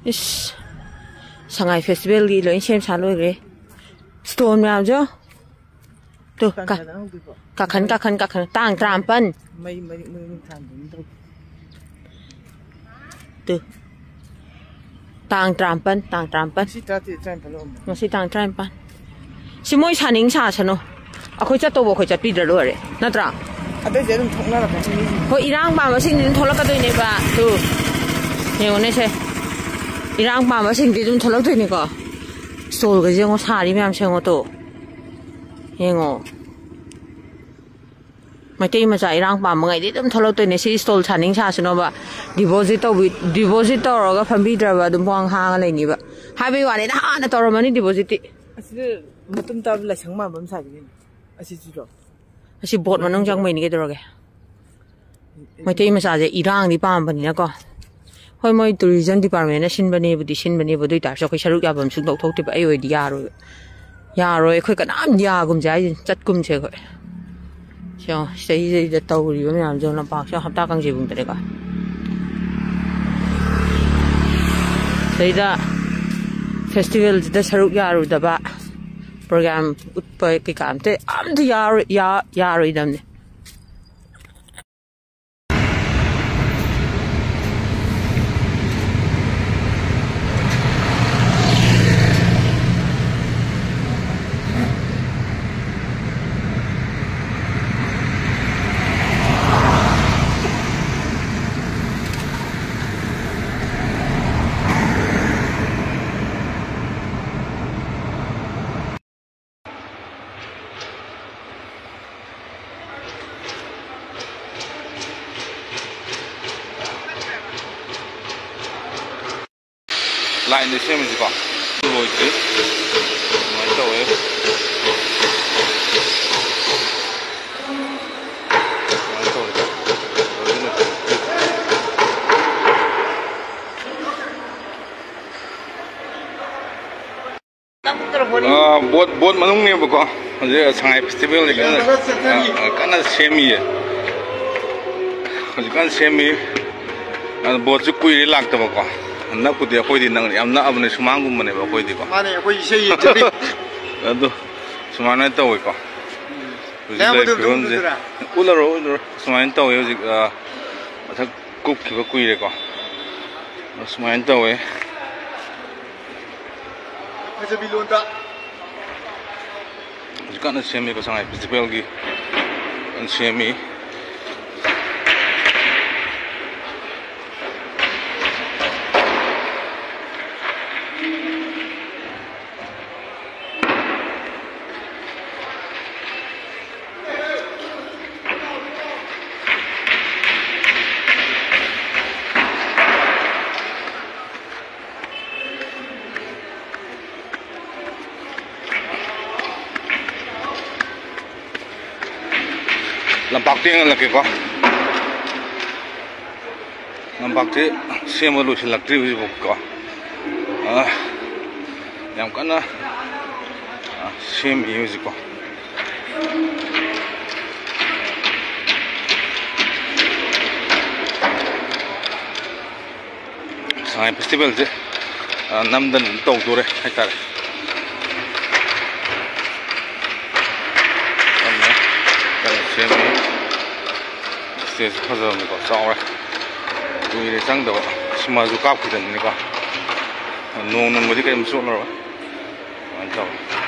Ish, Shanghai Festival đi lấy xem sao luôn kìa. Stone nào chứ? Tuh, cả khăn tang tram pen. Tuh, tang tram pen. Masih tang tram pen. Si moi chaning cha chano. Aku chat to bo ko chat pi der lo re. Natra. Ada jadi thong la ka ni. Ho irang ba ma sing din tholak ka doi ne ba. Tu. Ye one se. Irang ba ma sing din tholak doi ne ko. Sol ga jeng o sari myam seng o to. Yengo. Mai tei ma sa irang ba ma ngai di dum tholak doi ne si stol chaning cha chano ba. Deposit to ro ga fambi dra ba dum pang ha ga lai ni ba. Ha bi wa ne na na to ro ma ni deposit. Asi matum ta la chang ma bam sa ni. Asi ji ro. Asi bot manong jang mai ni ke doroge. Mai tei ma sa je irang di pam pa ni na ko. ꯍꯣꯏ ꯃꯣꯏ tourism ꯗꯤꯄꯥꯔꯠꯃꯦꯟꯅ ꯁꯤꯟꯕꯅꯦꯕꯨꯗꯤ ꯁꯤꯟꯕꯅꯦꯕ ꯑꯗꯨ ꯑꯣꯏꯇꯥꯔꯁꯨ ꯑꯩꯈꯣꯏ ꯁꯔꯨꯛ ꯌꯥꯐꯝ ꯁꯨꯡꯊꯣꯛ ꯊꯣꯛꯇꯦꯕ ꯑꯩ ꯑꯣꯏꯗꯤ ꯌꯥꯔꯣꯏ ꯑꯩꯈꯣꯏ ꯀꯅꯥꯝ ꯌꯥꯒꯨꯝꯁꯦ ꯍꯥꯏꯁꯦ ꯆꯠꯀꯨꯝꯁꯦ ꯑꯩꯈꯣꯏ ꯁꯤꯗꯩꯁꯤꯗ ꯇꯧꯔꯤꯕ ꯃꯌꯥꯝꯁꯦ ꯂꯝꯄꯥꯛꯁꯦ ꯍꯞꯇꯥ ꯀꯥꯡꯖꯩꯕꯨꯡꯗꯅꯦꯀꯣ ꯁꯤꯗꯩꯗ ꯐꯦꯁꯇꯤꯚꯦꯜꯁꯤꯗ ꯁꯔꯨꯛ ꯌꯥꯔꯨꯗꯕ ꯄ꯭ꯔꯣꯒ꯭ꯔꯥꯝ ꯎꯠꯄ ꯀꯩꯀꯥ ꯑꯝꯇ ꯌꯥꯔꯣꯏꯗꯕꯅꯦ 라인을 세우면서 로이드 맞다 왜 봇 만ung네버거 이제 상하이 페스티벌이 간나 세미에 hꯧꯖꯤꯛ ꯀꯥꯟ ꯁꯦꯝꯃꯤ ꯕꯣꯠꯁꯨ ꯀꯨꯏꯔꯦ ꯂꯥꯛꯇꯕꯀꯣ ꯅꯛꯄꯨꯗꯤ ꯑꯩꯈꯣꯏꯗꯤ ꯌꯥꯝ ꯅꯛꯑꯕꯅꯦ ꯁꯨꯃꯥꯡꯒꯨꯝꯕꯅꯦꯕ ꯑꯩꯈꯣꯏꯗꯤꯀꯣ ꯃꯥꯅꯦ ꯑꯩꯈꯣꯏ ꯏꯁꯩ ꯌꯦꯡꯖꯔꯤ ꯑꯗꯨ ꯁꯨꯃꯥꯏꯅ ꯇꯧꯋꯦꯀꯣ ꯍꯧꯖꯤꯛ ꯂꯩꯔꯤꯕ ꯐꯤꯕꯝꯁꯦ ꯎꯠꯂꯔꯣꯏ ꯁꯨꯃꯥꯏꯅ ꯇꯧꯋꯦ ꯍꯧꯖꯤꯛ ꯃꯊꯛ ꯀꯨꯞꯈꯤꯕ ꯀꯨꯏꯔꯦꯀꯣ ꯁꯨꯃꯥꯏꯅ ꯇꯧꯋꯦ ꯐꯖꯕꯤ ꯂꯣꯟꯗ ꯍꯧꯖꯤꯛ ꯀꯟꯅ ꯁꯦꯝꯃꯤꯀꯣ ꯁꯉꯥꯏ ꯐꯦꯁꯇꯤꯚꯦꯜꯒꯤ ꯁꯦꯝꯃꯤ ꯂꯝꯄꯥꯛꯇ ꯌꯦꯡꯍꯜꯂꯛꯀꯦꯀꯣ ꯂꯝꯄꯥꯛꯁꯦ ꯁꯦꯝꯕ ꯂꯣꯏꯁꯤꯜꯂꯛꯇ꯭ꯔꯤ ꯍꯧꯖꯤꯛꯐꯥꯎꯀꯣ ꯌꯥꯝ ꯀꯟꯅ ꯁꯦꯝꯃꯤ ꯍꯧꯖꯤꯛꯀꯣ ꯁꯉꯥꯏ ꯐꯦꯁꯇꯤꯚꯦꯜꯁꯦ ꯅꯝꯗꯅ ꯇꯧꯗꯣꯔꯦ ꯍꯥꯏꯇꯥꯔꯦ ꯁꯦꯝꯃꯤ ꯁ꯭ꯇꯦꯖ ꯐꯖꯕꯅꯤꯀꯣ ꯆꯥꯎꯔꯦ ꯀꯨꯏꯔꯦ ꯆꯪꯗꯕ ꯁꯤꯃꯁꯨ ꯀꯥꯞꯈꯤꯗꯕꯅꯤꯀꯣ ꯅꯣꯡꯃꯗꯤ ꯀꯔꯤꯝ ꯆꯣꯠꯂꯔꯣꯏ ꯑꯗꯨꯃꯥꯏꯅ ꯇꯧꯋꯦ